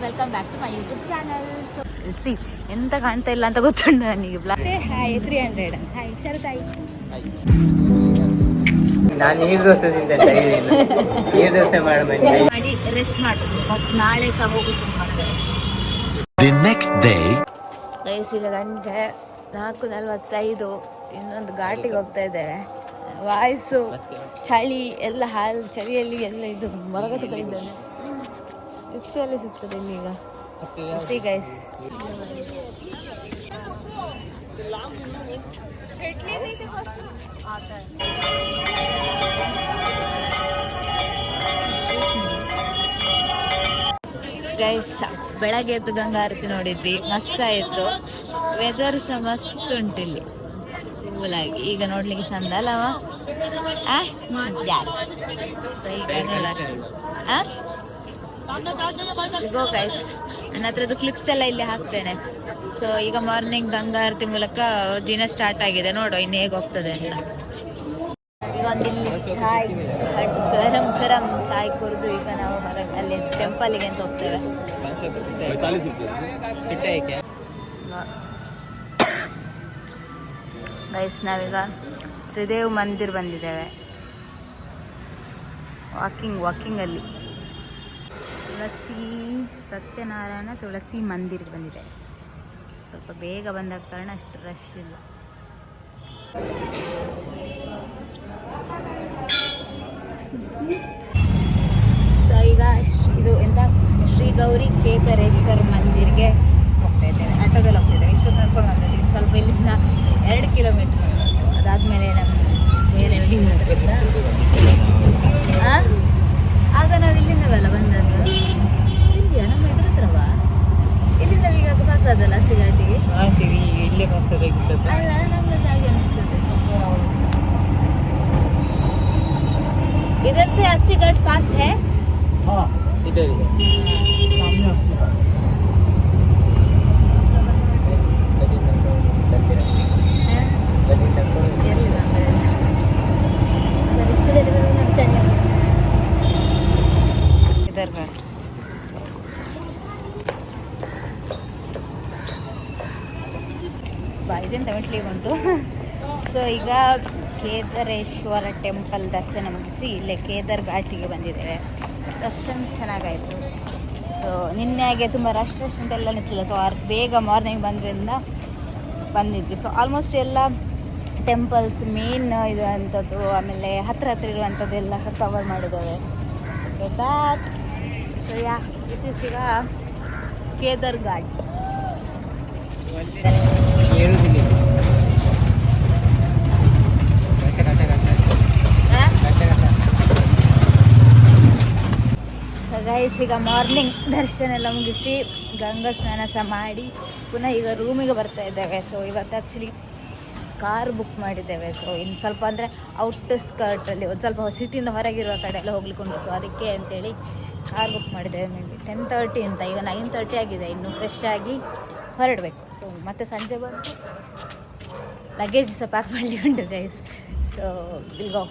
Welcome back to my YouTube channel. ಸಿ ಎಂತ ಕಾಣ್ತಾ ಇಲ್ಲ ಅಂತ ಗೊತ್ತುಂಟು ನನಗೆ. ಸೇ ಹಾಯ್ 300 ಹಾಯ್ ಶರತಾಯಿ. ನಾನು ನೀರು ದೋಸೆ ತಿಂದೆ, ನೀರು ದೋಸೆ ಮಾಡಿ ರೆಸ್ಟ್ ಮಾಡ್ತೀನಿ. ಮತ್ತು ನಾಳೆ ಸಹ ಹೋಗುತ್ತೆ. The next day ಈಗ ಗಂಟೆ 4:45. ಇನ್ನೊಂದು ಘಾಟಿಗೆ ಹೋಗ್ತಾ ಇದ್ದೇವೆ. ವಾಯ್ಸು ಚಳಿ ಎಲ್ಲ ಚಳಿಯಲ್ಲಿ ಎಲ್ಲ ಇದು ಹೊರಗಡೆ ಇದ್ದಾನೆ. ರಿಕ್ಷೆಯಲ್ಲಿ ಸಿಗ್ತದೆ ಇಲ್ಲಿ ಈಗ. ಸಿ ಗೈಸ್, ಗೈಸ್ ಬೆಳಗ್ಗೆ ಎದ್ದು ಗಂಗಾ ಆರತಿ ನೋಡಿದ್ವಿ, ಮಸ್ತ್ ಆಯಿತು. ವೆದರ್ ಸಹ ಮಸ್ತ್ ಉಂಟಿಲ್ಲಿ ಕೂಲಾಗಿ. ಈಗ ನೋಡ್ಲಿಕ್ಕೆ ಚಂದ ಅಲ್ಲವ? ಗೋ ಗೈಸ್, ನನ್ನ ಹತ್ರದ್ದು ಕ್ಲಿಪ್ಸ್ ಎಲ್ಲ ಇಲ್ಲಿ ಹಾಕ್ತೇನೆ. ಸೊ ಈಗ ಮಾರ್ನಿಂಗ್ ಗಂಗಾ ಆರತಿ ಮೂಲಕ ದಿನ ಸ್ಟಾರ್ಟ್ ಆಗಿದೆ. ನೋಡುವ ಇನ್ನು ಹೇಗೆ ಹೋಗ್ತದೆ ಅಂತ. ಈಗ ಒಂದಿಲ್ಲಿ ಚಾಯ್ ಗರಂ ಚಾಯ್ ಕುಡಿದು ಈಗ ನಾವು ಹೊರಗೆ ಅಲ್ಲಿ ಟೆಂಪಲ್ಗೆ ಅಂತ ಹೋಗ್ತೇವೆ. ಗೈಸ್ ನಾವೀಗ ತ್ರಿದೇವ್ ಮಂದಿರ್ ಬಂದಿದ್ದೇವೆ. ವಾಕಿಂಗಲ್ಲಿ ಸತ್ಯನಾರಾಯಣ ತುಳಸಿ ಮಂದಿರ್ಗೆ ಬಂದಿದೆ. ಸ್ವಲ್ಪ ಬೇಗ ಬಂದ ಕಾರಣ ಅಷ್ಟು ರಶ್ ಇಲ್ಲ. ಸೊ ಈಗ ಇದು ಎಂತ ಶ್ರೀ ಗೌರಿ ಕೇದಾರೇಶ್ವರ ಮಂದಿರ್ಗೆ ಹೋಗ್ತಾ ಇದ್ದೇವೆ. ಆಟೋದಲ್ಲಿ ಹೋಗ್ತಿದ್ದೇವೆ. ಇಷ್ಟೊತ್ತು ನಡ್ಕೊಂಡು ಬಂದಿದ್ದೀವಿ. ಸ್ವಲ್ಪ ಇಲ್ಲಿಂದ 2 ಕಿಲೋಮೀಟರ್. ಸೊ ಅದಾದಮೇಲೆ ನಮಗೆ ಬೇರೆ ಆಗ ನಾವು ಇಲ್ಲಿಂದವಲ್ಲ ಬಂದದ್ದು. ಇಲ್ಲಿಯಾ ನಮ್ಮ ಇದ್ರ ಹತ್ರವ? ಇಲ್ಲಿಂದ ಈಗ ಪಾಸ್ ಆದಲ್ಲ ಸಿಗಾಟಿಗೆ. ಇಲ್ಲೇ ಪಾಸ್ ಅಲ್ಲ, ನಂಗೆ ಹಾಗೆ ಅನಿಸ್ತದೆ. इधर से 80 घाट पास है. हाँ, इधर सामने 80 घाट. इधर घाट ಇದೆಂತ ಮೆಟ್ಲಿಗೆ ಉಂಟು. ಸೊ ಈಗ ಕೇದಾರೇಶ್ವರ ಟೆಂಪಲ್ ದರ್ಶನ ಮುಗಿಸಿ ಇಲ್ಲೇ ಕೇದಾರ್ ಘಾಟಿಗೆ ಬಂದಿದ್ದೇವೆ. ದರ್ಶನ ಚೆನ್ನಾಗಾಯಿತು. ಸೊ ನಿನ್ನೆ ಹಾಗೆ ತುಂಬ ರಶ್ ಅಂತೆಲ್ಲ ಅನಿಸಲಿಲ್ಲ. ಸೊ ಬೇಗ ಮಾರ್ನಿಂಗ್ ಬಂದಿದ್ವಿ. ಸೊ ಆಲ್ಮೋಸ್ಟ್ ಎಲ್ಲ ಟೆಂಪಲ್ಸ್ ಮೇನ್ ಇದು ಅಂಥದ್ದು, ಆಮೇಲೆ ಹತ್ರ ಇರುವಂಥದ್ದೆಲ್ಲ ಸಹ ಕವರ್ ಮಾಡಿದ್ದೇವೆ. Okay that. So this is ಈಗ ಕೇದಾರ್ ಘಾಟ್. ಗೈಸ್ ಈಗ ಮಾರ್ನಿಂಗ್ ದರ್ಶನ ಎಲ್ಲ ಮುಗಿಸಿ ಗಂಗಾ ಸ್ನಾನ ಸಹ ಮಾಡಿ ಪುನಃ ಈಗ ರೂಮಿಗೆ ಬರ್ತಾ ಇದ್ದೇವೆ. ಸೊ ಇವತ್ತು ಆ್ಯಕ್ಚುಲಿ ಕಾರ್ ಬುಕ್ ಮಾಡಿದ್ದೇವೆ. ಸೊ ಇನ್ನು ಸ್ವಲ್ಪ ಅಂದರೆ ಔಟ್ ಸ್ಕರ್ಟಲ್ಲಿ ಒಂದು ಸ್ವಲ್ಪ ಸಿಟಿಯಿಂದ ಹೊರಗಿರುವ ಕಡೆ ಎಲ್ಲ ಹೋಗ್ಲಿಕ್ಕೆ ಉಂಟು. ಸೊ ಅದಕ್ಕೆ ಅಂತೇಳಿ ಕಾರ್ ಬುಕ್ ಮಾಡಿದ್ದೇವೆ. ಮೇ ಬಿ 10:30 ಅಂತ. ಈಗ 9:30 ಆಗಿದೆ. ಇನ್ನು ಫ್ರೆಶ್ ಆಗಿ ಹೊರಡಬೇಕು. ಸೊ ಮತ್ತೆ ಸಂಜೆ ಬಂದು ಲಗೇಜ್ ಸಹ ಪ್ಯಾಕ್ ಮಾಡಲಿಕ್ಕೆ ಉಂಟು guys. So will go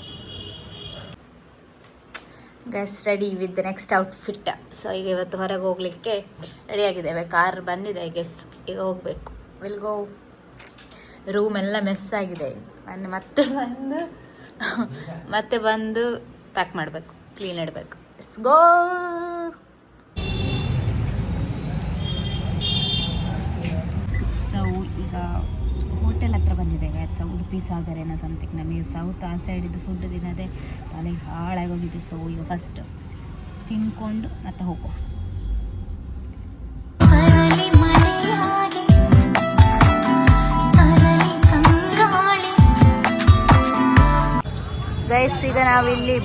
guys, ready with the next outfit. So ಈಗ ಇವತ್ತು ಹೊರಗೆ ಹೋಗಲಿಕ್ಕೆ ರೆಡಿಯಾಗಿದ್ದೇವೆ. ಕಾರ್ ಬಂದಿದೆ ಗೆಸ್. ಈಗ ಹೋಗಬೇಕು. Will go. ರೂಮ್ ಎಲ್ಲ ಮೆಸ್ ಆಗಿದೆ. ಮತ್ತೆ ಬಂದು ಪ್ಯಾಕ್ ಮಾಡಬೇಕು, ಕ್ಲೀನ್ ಇಡಬೇಕು. It's go. ಸೊ ಈಗ ಹೋಟೆಲ್ ಹತ್ರ ಬಂದಿದ್ದೇವೆ. ಸೊ ಉಡುಪಿ ಸಾಗರ್ ಏನೋ ಸಮಥಿಂಗ್. ನಮಗೆ ಸೌತ್ ಆ ಸೈಡಿದ್ದು ಫುಡ್ ತಿನ್ನೋದೇ ತಲೆಗೆ ಹಾಳಾಗೋಗಿದೆ. ಸೊ ಈಗ ಫಸ್ಟ್ ತಿನ್ಕೊಂಡು ಮತ್ತೆ ಹೋಗುವ. ಗೈಸ್ ಈಗ ನಾವಿಲ್ಲಿ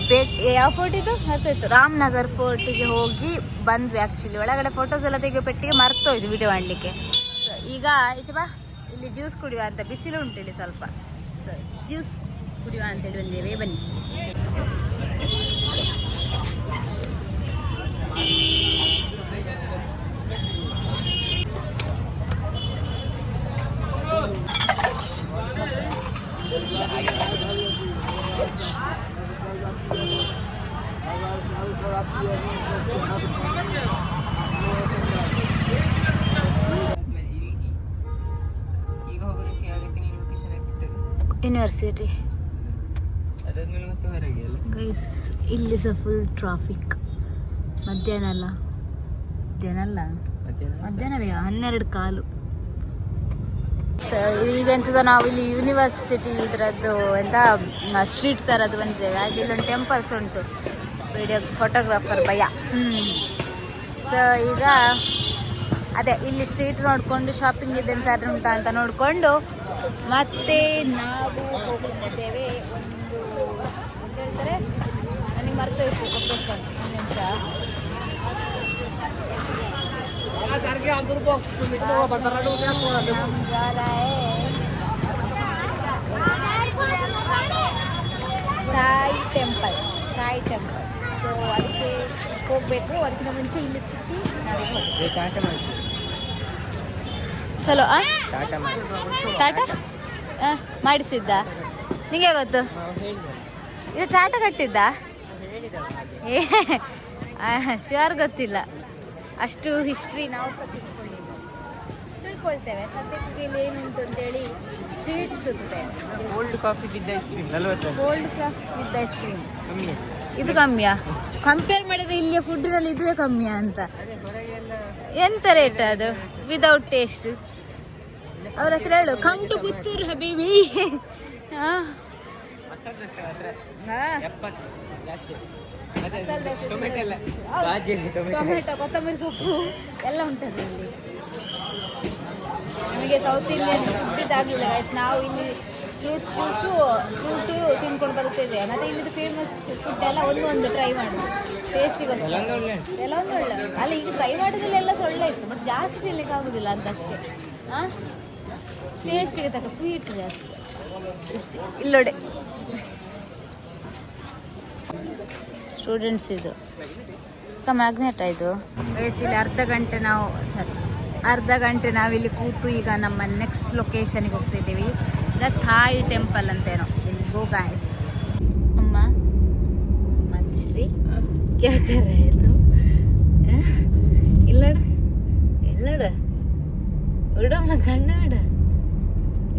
ಯಾವ ಫೋರ್ಟ್ ಇದು ಮರ್ತಾಯಿತ್ತು, ರಾಮನಗರ್ ಫೋರ್ಟಿಗೆ ಹೋಗಿ ಬಂದ್ವಿ. ಆ್ಯಕ್ಚುಲಿ ಒಳಗಡೆ ಫೋಟೋಸ್ ಎಲ್ಲ ತೆಗೆಯೋ ಪೆಟ್ಟಿಗೆ ಮರ್ತೋಯ್ತು ವಿಡಿಯೋ ಮಾಡಲಿಕ್ಕೆ. ಸೊ ಈಗ ಬಾ ಇಲ್ಲಿ ಜ್ಯೂಸ್ ಕುಡಿಯುವ ಅಂತ. ಬಿಸಿಲು ಉಂಟು ಇಲ್ಲಿ ಸ್ವಲ್ಪ. ಸೊ ಜ್ಯೂಸ್ ಕುಡಿಯುವ ಅಂತೇಳಿ ಬಂದೇವೆ. ಬನ್ನಿ. ಯೂನಿವರ್ಸಿಟಿ ಅದಾದ್ಮೇಲೆ ಮತ್ತೆ ಹೊರಗೆ ಅಲ್ಲ. ಗೈಸ್ ಇಲ್ಲಿ ಸಹ ಫುಲ್ ಟ್ರಾಫಿಕ್. ಮಧ್ಯಾಹ್ನ ಅಲ್ಲ ಮಧ್ಯಾಹ್ನವೇ 12:15. ಸೊ ಈಗ ಎಂತದ ನಾವು ಇಲ್ಲಿ ಯೂನಿವರ್ಸಿಟಿ ಇದರದ್ದು ಎಂತ ಸ್ಟ್ರೀಟ್ ಥರದ್ದು ಬಂದಿದ್ದೇವೆ. ಹಾಗೆ ಇಲ್ಲೊಂದು ಟೆಂಪಲ್ಸ್ ಉಂಟು. ಫೋಟೋಗ್ರಾಫರ್ ಭಯ. ಸೊ ಈಗ ಅದೇ ಇಲ್ಲಿ ಸ್ಟ್ರೀಟ್ ನೋಡಿಕೊಂಡು ಶಾಪಿಂಗ್ ಇದೆ ಅಂತ ಉಂಟಾ ಅಂತ ನೋಡಿಕೊಂಡು ಮತ್ತೆ ನಾವು ಹೋಗುತ್ತಿದ್ದೇವೆ. ಒಂದು ಹೇಳ್ತಾರೆ ನನಗೆ ಮರ್ತೋಯ್ತು ಕೊಟ್ಟೋಗ್ತಾನೆ ಒಂದು ನಿಮಿಷ. ತಾಯಿ ಟೆಂಪಲ್. ಸೊ ಅದಕ್ಕೆ ಹೋಗಬೇಕು. ಅದಕ್ಕಿಂತ ಮುಂಚೆ ಇಲ್ಲಿ ಸಿಕ್ಕಿ ನಾವೇ ಚಲೋ. ಟಾಟಾ ಮಾಡಿಸಿದ್ದ ನಿಂಗೆ ಗೊತ್ತು? ಇದು ಟಾಟಾ ಕಟ್ಟಿದ್ದ? ಏ ಶ್ಯೂರ್ ಗೊತ್ತಿಲ್ಲ. ಅಷ್ಟು ಹಿಸ್ಟ್ರಿ ನಾವು ಸಹ ತಿಳ್ಕೊಳ್ತೇವೆ. ಸದ್ಯಕ್ಕೆ ಇಲ್ಲಿ ಏನುಂಟು ಅಂತೇಳಿ ಸ್ವೀಟ್ ಸಿಗುತ್ತೆ. Cold coffee with ice cream 40. Cold coffee with ice cream ಇದು ಕಮ್ಮಿಯಾ? ಕಂಪೇರ್ ಮಾಡಿದ್ರೆ ಇಲ್ಲಿಯ ಫುಡ್ಡಿನಲ್ಲಿ ಇದುವೇ ಕಮ್ಮಿಯಾ ಅಂತ. ಎಂತ ರೇಟ್ ಅದು ವಿದೌಟ್ ಟೇಸ್ಟ್? ಅವ್ರ ಹತ್ರ ಹೇಳು ಕಮ್ ಟು ಪುತ್ತೂರು ಹಬೀಬಿ. ಟೊಮೆಟೊ, ಕೊತ್ತಂಬರಿ ಸೊಪ್ಪು ಎಲ್ಲ ಉಂಟದು ಇಲ್ಲಿ. ನಮಗೆ ಸೌತ್ ಇಂಡಿಯನ್ ಫುಡ್ ಇದಾಗಲಿಲ್ಲ ಗೈಸ್. ನಾವು ಇಲ್ಲಿ ಫ್ರೂಟು ತಿನ್ಕೊಂಡು ಬರುತ್ತಿದ್ದೇವೆ. ಮತ್ತು ಇಲ್ಲಿದ್ದು ಫೇಮಸ್ ಫುಡ್ ಎಲ್ಲ ಒಂದು ಟ್ರೈ ಮಾಡೋದು ಟೇಸ್ಟಿಗೋಸ್ಕರ. ಎಲ್ಲ ಒಂದು ಒಳ್ಳೆ ಅಲ್ಲ. ಈಗ ಟ್ರೈ ಮಾಡೋದ್ರಲ್ಲಿ ಎಲ್ಲ ಒಳ್ಳೆ ಇತ್ತು, ಬಟ್ ಜಾಸ್ತಿ ತಿನ್ಲಿಕ್ಕೆ ಆಗೋದಿಲ್ಲ ಅಂತ ಅಷ್ಟೇ. ಟೇಸ್ಟಿಗೆ ತಕ್ಕ ಸ್ವೀಟ್ ಜಾಸ್ತಿ. ಇಲ್ಲೋಡೆ ಸ್ಟೂಡೆಂಟ್ಸ್ ಇದು ಮ್ಯಾಗ್ನೆಟ್ ಇದು. ಇಲ್ಲಿ ಅರ್ಧ ಗಂಟೆ ನಾವಿಲ್ಲಿ ಕೂತು ಈಗ ನಮ್ಮ ನೆಕ್ಸ್ಟ್ ಲೊಕೇಶನ್ಗೆ ಹೋಗ್ತಿದ್ದೀವಿ. ಥಾಯ್ ಟೆಂಪಲ್ ಅಂತೇನೋ. ಇಲ್ಲಿ ಗೋ ಗಾಯ್ಸ್. ಅಮ್ಮ ಮತ್ಶ್ರೀ ಕ್ಯಾ ಕರ ಇದು? ಇಲ್ಲಡ ಉಡಮ್ಮ ಕಣ್ಣ ಬಿಡ.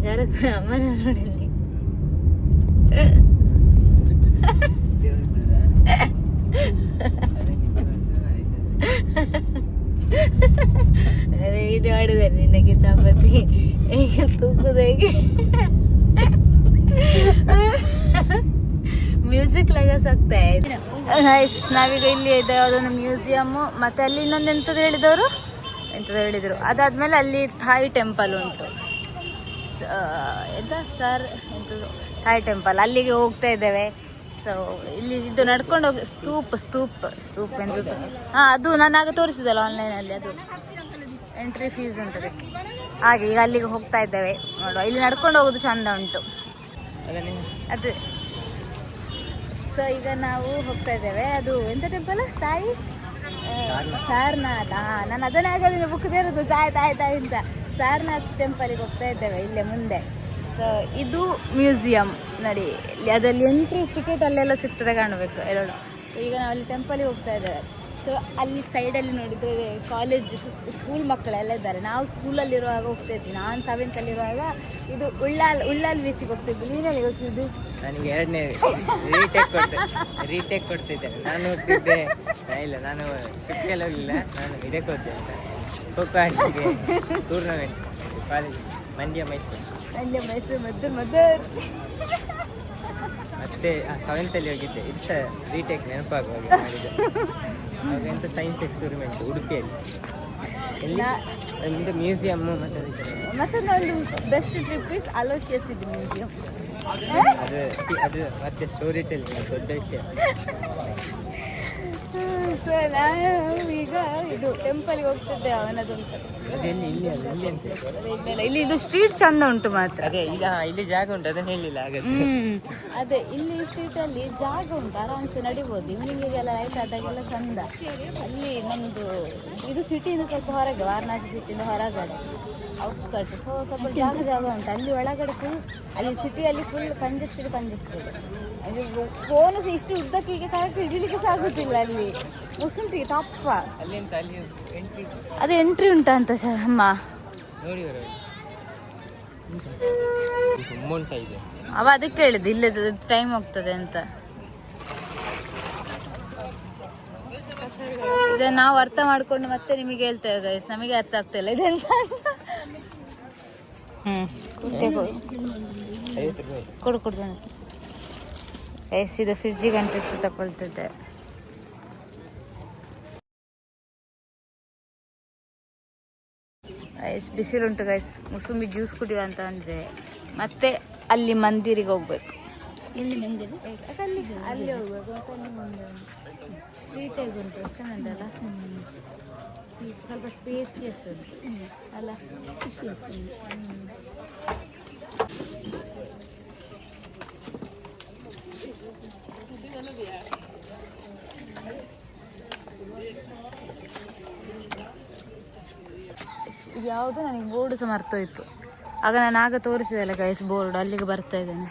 ಯಾರ ಅಮ್ಮನ ನೋಡಲ್ಲಿ. ಅದೇ ಇದು ಮಾಡಿದೆ ನಿನ್ನ ಕಿತಾಪತಿ ಹೇಗೆ ತೂಕುದು ಹೇಗೆ ಮ್ಯೂಸಿಕ್ ಲಗಸ್ ಆಗ್ತಾ ಇದೆ. ನಾವೀಗ ಇಲ್ಲಿ ಇದೆ ಯಾವುದೊಂದು ಮ್ಯೂಸಿಯಮ್ಮು. ಮತ್ತೆ ಅಲ್ಲಿ ಇನ್ನೊಂದು ಎಂಥದ್ದು ಹೇಳಿದರು. ಅದಾದ್ಮೇಲೆ ಅಲ್ಲಿ ಥಾಯ್ ಟೆಂಪಲ್ ಉಂಟು. ಎಂಥದ್ದು ಥಾಯ್ ಟೆಂಪಲ್, ಅಲ್ಲಿಗೆ ಹೋಗ್ತಾ ಇದ್ದೇವೆ. ಸೊ ಇಲ್ಲಿ ಇದು ನಡ್ಕೊಂಡು ಹೋಗಿ ಸ್ತೂಪ್ ಎಂಥದ್ದು ಅದು ನಾನು ಆಗ ತೋರಿಸಿದಲ್ಲ ಆನ್ಲೈನಲ್ಲಿ. ಅದು ಎಂಟ್ರಿ ಫೀಸ್ ಉಂಟು ಅದಕ್ಕೆ. ಹಾಗೆ ಈಗ ಅಲ್ಲಿಗೆ ಹೋಗ್ತಾ ಇದ್ದೇವೆ. ನೋಡುವ, ಇಲ್ಲಿ ನಡ್ಕೊಂಡು ಹೋಗೋದು ಚಂದ ಉಂಟು ಅದು. ಸೊ ಈಗ ನಾವು ಹೋಗ್ತಾ ಇದ್ದೇವೆ. ಅದು ಎಂಥ ಟೆಂಪಲ್? ತಾಯಿ ಸಾರನಾಥ್. ನಾನು ಅದನ್ನೇ ಆಗಲಿಲ್ಲ ಬುಕ್ದೇ ಇರೋದು ತಾಯಿ ಅಂತ. ಸಾರನಾಥ್ ಟೆಂಪಲಿಗೆ ಹೋಗ್ತಾ ಇದ್ದೇವೆ ಇಲ್ಲೇ ಮುಂದೆ. ಸೊ ಇದು ಮ್ಯೂಸಿಯಂ ನೋಡಿ. ಅದರಲ್ಲಿ ಎಂಟ್ರಿ ಟಿಕೆಟ್ ಅಲ್ಲೆಲ್ಲ ಸಿಗ್ತದೆ ಕಾಣಬೇಕು ಎರಡು. ಸೊ ಈಗ ನಾವು ಅಲ್ಲಿ ಟೆಂಪಲಿಗೆ ಹೋಗ್ತಾ ಇದ್ದೇವೆ. ಸೊ ಅಲ್ಲಿ ಸೈಡಲ್ಲಿ ನೋಡಿದರೆ ಕಾಲೇಜ್ ಸ್ಕೂಲ್ ಮಕ್ಕಳೆಲ್ಲ ಇದ್ದಾರೆ. ನಾವು ಸ್ಕೂಲಲ್ಲಿರುವಾಗ ಹೋಗ್ತಾ ಇದ್ವಿ. ನಾನು 7th ಅಲ್ಲಿರುವಾಗ ಇದು ಉಳ್ಳಾಲ್ ಬೀಚಿಗೆ ಹೋಗ್ತಿದ್ವಿ. ನೀನಲ್ಲಿ ಹೋಗ್ತಿದ್ದು? ನನಗೆ 2ನೇ ರೀಟೇಕ್ ಕೊಡ್ತಿದ್ದೆ. ನಾನು ಹೋಗ್ತಿದ್ದೆ ಇಲ್ಲ, ನಾನು ಫಿಫ್ಟಲ್ಲಿ ಹೋಗಲಿಲ್ಲ. ನಾನು ಇದಕ್ಕೆ ಹೋಗ್ತಿದ್ದೆ ಖೋಖೋ ಆಟಕ್ಕೆ ಟೂರ್ನಮೆಂಟ್ ಕಾಲೇಜ್ ಮಂಡ್ಯ ಮೈಸೂರು ಮದ್ದೂರು. ಮತ್ತೆ 7th ಅಲ್ಲಿ ಹೋಗಿದ್ದೆ. ಇಷ್ಟ ರೀಟೇಕ್ ನೆನಪಾಗುವಾಗ ಮಾಡಿದ್ದೆ. ಅವಾಗೆಂತ ಸೈನ್ಸ್ ಎಕ್ಸ್ಪೆರಿಮೆಂಟ್ ಉಡುಪಿಯಲ್ಲಿ. ಎಲ್ಲಿ ಮ್ಯೂಸಿಯಮ್ಮು ಮತ್ತೊಂದು ಬೆಸ್ಟ್ ಟ್ರಿಪ್ ಇಸ್ ಅಲೋಶಿಯಸ್ ಇದು ಮ್ಯೂಸಿಯಂ. ಅದು ಮತ್ತೆ ಸ್ಟೋರಿ ಟೆಲ್ಲಿಂಗ್ ದೊಡ್ಡ ವಿಷಯ. ಸೊ ನಾವು ಈಗ ಇದು ಟೆಂಪಲ್ಗೆ ಹೋಗ್ತಿದ್ದೆ. ಅವನದೊಂದು ಇಲ್ಲಿ ಇದು ಸ್ಟ್ರೀಟ್ ಚಂದ ಉಂಟು ಮಾತ್ರ. ಅದೇ ಇಲ್ಲಿ ಜಾಗ ಉಂಟು, ಅದನ್ನ ಹೇಳಿಲ್ಲ. ಅದೇ ಇಲ್ಲಿ ಸ್ಟ್ರೀಟ್ ಅಲ್ಲಿ ಜಾಗ ಉಂಟು, ಆರಾಮ್ಸೆ ನಡಿಬೋದು. ಈವ್ನಿಂಗಿಗೆಲ್ಲ ಲೈಟ್ ಆದಾಗೆಲ್ಲ ಚಂದ. ಅಲ್ಲಿ ನಮ್ದು ಇದು ಸಿಟಿಯಿಂದ ಸ್ವಲ್ಪ ಹೊರಗೆ, ವಾರಣಾಸಿ ಸಿಟಿಯಿಂದ ಹೊರಗಡೆ ಔಟ್ಸ್ಕರ್ಟ್. ಸೊ ಸ್ವಲ್ಪ ಜಾಗ ಉಂಟು. ಅಲ್ಲಿ ಒಳಗಡೆ ಫುಲ್, ಅಲ್ಲಿ ಸಿಟಿಯಲ್ಲಿ ಫುಲ್ ಕಂಜೆಸ್ಟೆಡ್. ಅಲ್ಲಿ ಫೋನು ಸಹ ಇಷ್ಟು ಉದ್ದಕ್ಕೆ ಕರೆಕ್ಟ್ ಹಿಡಿಲಿಕ್ಕೆ ಸಾಗುತ್ತಿಲ್ಲ. ಅಲ್ಲಿ ಮುಸುಂಟಿಗೆ ತಪ್ಪ. ಅದು ಎಂಟ್ರಿ ಉಂಟಾ ಅಂತ ಸರ್ ಅಮ್ಮ ನೋಡಿ. ಅವ ಅದಕ್ಕೆ ಹೇಳಿದ್ದು ಇಲ್ಲೇ ಟೈಮ್ ಹೋಗ್ತದೆ ಅಂತ. ಇದನ್ನ ನಾವು ಅರ್ಥ ಮಾಡ್ಕೊಂಡು ಮತ್ತೆ ನಿಮಗೆ ಹೇಳ್ತೇವೆ ಗೈಸ್, ನಮಗೆ ಅರ್ಥ ಆಗ್ತಿಲ್ಲ ಇದೆಂತ. ಕೊಡು ಗೈಸ್, ಇದು ಫ್ರಿಡ್ಜಿಗೆ ಅಂಟಿಸಿ ತಗೊಳ್ತಿದ್ದೆ. ಗೈಸ್ ಬಿಸಿಲುಂಟು ಗೈಸ್, ಮುಸುಂಬಿ ಜ್ಯೂಸ್ ಕುಡಿಯುವ ಅಂತ ಅಂದರೆ ಮತ್ತೆ ಅಲ್ಲಿ ಮಂದಿರಿಗೆ ಹೋಗ್ಬೇಕು. ಇಲ್ಲಿ ಮಂದಿರ ಅಲ್ಲಿ ಹೋಗ್ಬೇಕು. ಸ್ಟ್ರೀಟ್ ಆಗಿ ಉಂಟು ಚೆನ್ನಾಗಲ್ಲ, ಸ್ವಲ್ಪ ಸ್ಪೇಸಿಯಸ್ ಉಂಟು ಅಲ್ಲ. ಯಾವುದು ನನಗೆ ಬೋರ್ಡ್ ಸಹ ಮರ್ತೋಯ್ತು. ಆಗ ನಾನು ಆಗ ತೋರಿಸಿದೆಲ್ಲ ಗೈಸ್ ಬೋರ್ಡ್, ಅಲ್ಲಿಗೆ ಬರ್ತಾ ಇದ್ದೇನೆ.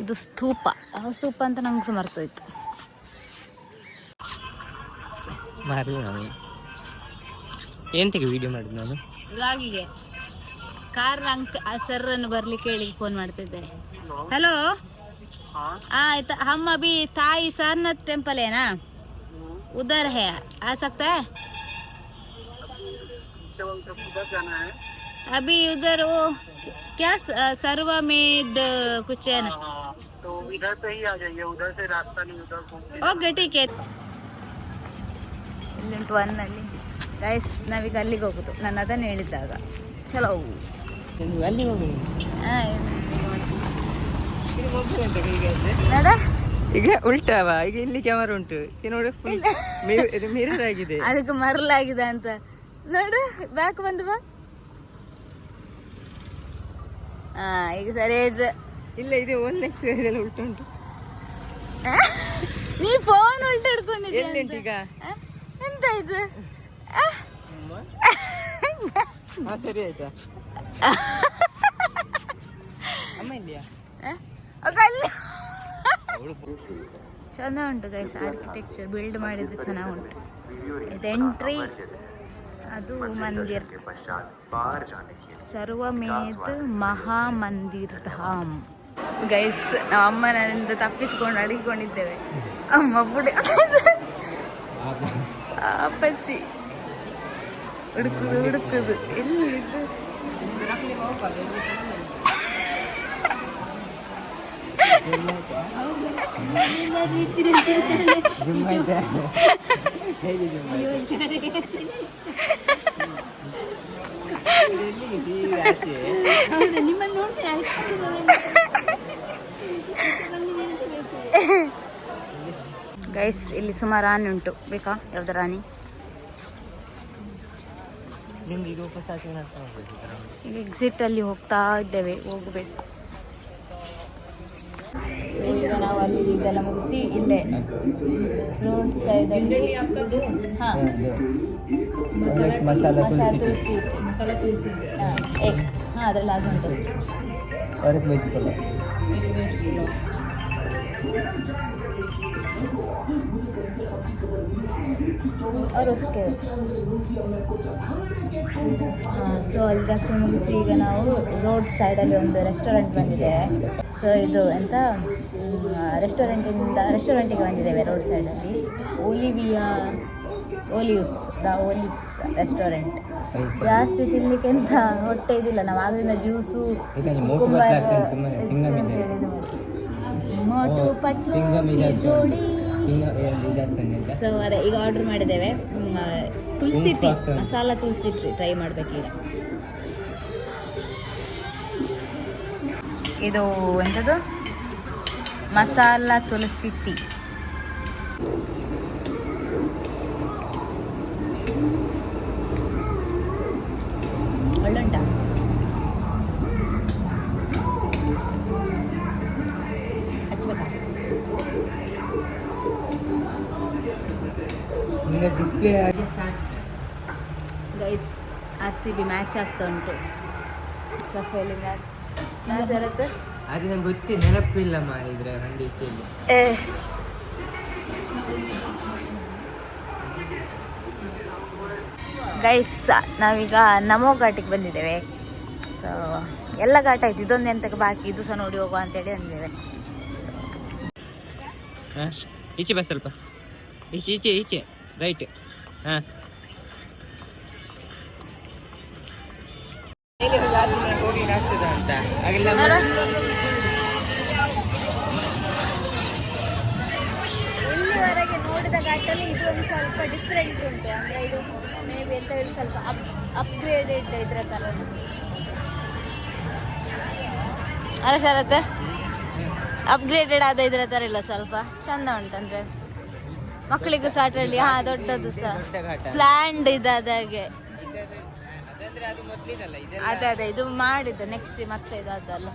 ಇದು ಸ್ತೂಪ, ಯಾವ ಸ್ತೂಪ ಅಂತ ನಂಗೆ ಸಹ ಮರ್ತೋಯ್ತು. ಎಂತಕ್ಕೆ ವಿಡಿಯೋ ಮಾಡಿದ್ದು ನಾನು? ವ್ಲಾಗಿಗೆ ಕಾರ್ ಸರ್ ಅನ್ನು ಬರ್ಲಿಕ್ಕೆ ಹೇಳಿ ಫೋನ್ ಮಾಡ್ತಿದ್ದೆ. ಹಲೋ ಆಯ್ತಾ, हम अभी ताई सारनाथ टेम्पल है ना, उधर है, आ सकता है? अभी उधर वो क्या सर्वमेध कुछ है ना, तो इधर से ही आ जाइए, उधर से रास्ता नहीं, उधर घूम ओके ठीक है. ಇಲ್ಲುಂಟು ಒನ್ನಲ್ಲಿ ಗೈಸ್, ನಾವೀಗ ಅಲ್ಲಿಗೆ ಹೋಗುದು. ನಾನು ಅದನ್ನು ಹೇಳಿದ್ದಾಗ ಚಲೋ ಅಲ್ಲಿಗೆ ಹೋಗಿ ನಡ ಈಗ ಉಲ್ಟಾವ. ಈಗ ಇಲ್ಲಿ ಕ್ಯಾಮರಾ ಉಂಟು, ನೋಡಿ ಮಿರರ್ ಆಗಿದೆ, ಅದಕ್ಕೆ ಮರಲಾಗಿದೆ ಅಂತ ನೋಡು. ಬ್ಯಾಕ್ ಬಂದು ಬಾ. ಈಗ ಸರಿ ಆಯ್ತು. ಇಲ್ಲ ಇದು ಒಂದು ಇದೆಲ್ಲ ಉಲ್ಟಾ ಉಂಟು. ನೀ ಫೋನ್ ಉಲ್ಟಾ ಹಿಡ್ಕೊಂಡಿದ್ದೆ ಈಗ ಎಂತ ಇದು? ಸರಿ ಆಯ್ತಾ? ಅಮ್ಮ ಇಲ್ಲಿಯಾ? ಚಂದ ಉಂಟು ಗೈಸ್, ಆರ್ಕಿಟೆಕ್ಚರ್ ಬಿಲ್ಡ್ ಮಾಡಿದ್ದು ಚೆನ್ನಾಗಿ ಉಂಟು. ಇದು ಎಂಟ್ರಿ, ಅದು ಮಂದಿರ್ ಸರ್ವಮೇಧ ಮಹಾಮಂದಿರ್ ಧಾಮ್. ಗೈಸ್ ನಾವು ಅಮ್ಮ ನನ್ನಿಂದ ತಪ್ಪಿಸ್ಕೊಂಡು ಅಡಿಕೊಂಡಿದ್ದೇವೆ. ಅಮ್ಮ ಬುಡಿ ಅಪ್ಪಚ್ಚಿ ಹುಡುಕುದು ಎಲ್ಲಿದ್ದು ನಿಮ್ಮನ್ನು ನೋಡ್ತೀನಿ. ಗೈಸ್ ಇಲ್ಲಿ ಸುಮಾರು ಆನೆ ಉಂಟು, ಬೇಕಾ ಯಾವ್ದು ರಾಣಿ? ಈಗ ಎಕ್ಸಿಟ್ ಅಲ್ಲಿ ಹೋಗ್ತಾ ಇದ್ದೇವೆ, ಹೋಗಬೇಕು. ಸೊ ಈಗ ನಾವು ಅಲ್ಲಿ ಇದೆಲ್ಲ ಮುಗಿಸಿ ಇಲ್ಲೇ ರೋಡ್ ಸೈಡಲ್ಲಿ ಹಾಂ ಮಸಾಲ ತುಳಸಿ ಹಾಂ ಅದರಲ್ಲಿ ಅದು ಉಂಟು ಅಷ್ಟೇ. और उसके ಸೊ ಅಲ್ಲಿ ದರ್ಶನ ಮುಗಿಸಿ ಈಗ ನಾವು ರೋಡ್ ಸೈಡಲ್ಲಿ ಒಂದು ರೆಸ್ಟೋರೆಂಟ್ ಬಂದಿದೆ. ಸೊ ಇದು ಎಂತ ರೆಸ್ಟೋರೆಂಟಿಗೆ ಬಂದಿದ್ದೇವೆ ರೋಡ್ ಸೈಡಲ್ಲಿ. ಓಲಿವ್ಸ್ ರೆಸ್ಟೋರೆಂಟ್. ಜಾಸ್ತಿ ತಿನ್ನಲಿಕ್ಕೆ ಅಂತ ಹೊಟ್ಟೆ ಇದಿಲ್ಲ, ನಾವು ಆಗಲಿಂದ ಜ್ಯೂಸು ಮೋಟು ಪಟ್ಲು ಜೋಡಿ. ಸೊ ಅದೇ ಈಗ ಆರ್ಡರ್ ಮಾಡಿದ್ದೇವೆ. ತುಳಸಿ ಟೀ, ಮಸಾಲ ತುಳಸಿ ಟೀ ಟ್ರೈ ಮಾಡಬೇಕೀಗ. ಇದು ಎಂಥದ್ದು ಮಸಾಲ ತುಳಸಿ ಟೀ. ಒಳ್ಳುಂಟ? ಹಚ್ಬೇಕಾ? ಡಿಸ್ಪ್ಲೇ ಗೈಸ್ RCB ಮ್ಯಾಚ್ ಆಗ್ತಾ ಉಂಟು, ಟ್ರೋಫಿಯಲ್ಲಿ ಮ್ಯಾಚ್. ಶರತ್ ಅದು ನಂಗೆ ಗೊತ್ತಿ ನೆನಪಿಲ್ಲ ಮಾಡಿದ್ರೆ ಖಂಡಿಸಿಲ್ಲ. ಗೈಸ್ ನಾವೀಗ ನಮೋ ಘಾಟಿಗೆ ಬಂದಿದ್ದೇವೆ. ಸೊ ಎಲ್ಲ ಘಾಟ್ ಆಯ್ತು, ಇದೊಂದು ಎಂತಕ್ಕೆ ಬಾಕಿ, ಇದು ಸಹ ನೋಡಿ ಹೋಗುವ ಅಂತೇಳಿ ಅಂದೇವೆ. ಈಚೆ ಬಸ್ ಸ್ವಲ್ಪ ಈಚೆ ಈಚೆ ಈಚೆ ರೈಟ್. ಹಾಂ ಹೋಗಿ ಆಗ್ತದ ಅಂತ ಹಾಗೆಲ್ಲ ಇಲ್ಲಿವರೆಗೆ ನೋಡಿದ ಘಾಟಲ್ಲಿ ಇದು ಒಂದು ಸ್ವಲ್ಪ ಡಿಫ್ರೆಂಟ್ ಉಂಟು. ಅಂದರೆ ಇದು ಮೇ ಬಿ ಅಂತ ಹೇಳಿ ಸ್ವಲ್ಪ ಅಪ್ಗ್ರೇಡೆಡ್ ಇದ್ರ ಥರ ಅಲ್ಲ ಶರತ್, ಅಪ್ಗ್ರೇಡೆಡ್ ಆದ ಇದ್ರ ಥರ ಇಲ್ಲ, ಸ್ವಲ್ಪ ಚಂದ ಉಂಟು. ಅಂದರೆ ಮಕ್ಕಳಿಗೂ ಸಹ ಆಟಾಡಲಿ. ಹಾಂ, ದೊಡ್ಡದು ಸಹ ಪ್ಲ್ಯಾಂಡ್ ಇದಾದಾಗೆ. ಅದೇ ಅದೇ ಇದು ಮಾಡಿದ್ದು ನೆಕ್ಸ್ಟ್ ಮತ್ತೆ ಇದಾದಲ್ಲ.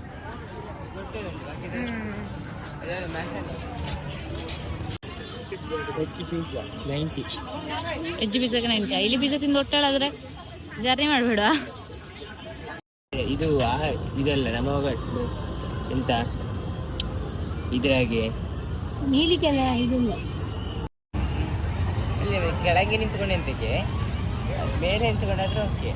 ಹೆಚ್ಚು ಬೀಸಕ್ಕೆ 90. ಇಲ್ಲಿ ಬೀಸ ತಿಂದು ಒಟ್ಟಾಳಾದ್ರೆ ಜರ್ನಿ ಮಾಡಬೇಡ. ಇದು ಇದಲ್ಲ ನಮ್ಮ ಎಂತ ಇದ್ರಾಗೆ ನೀಲಿಕ್ಕೆಲ್ಲ ಇದಿಲ್ಲ. ಅಲ್ಲಿ ಕೆಳಗೆ ನಿಂತ್ಕೊಂಡು ಎಂತಕ್ಕೆ, ಮೇಲೆ ನಿಂತ್ಕೊಂಡಾದ್ರೆ ಓಕೆ.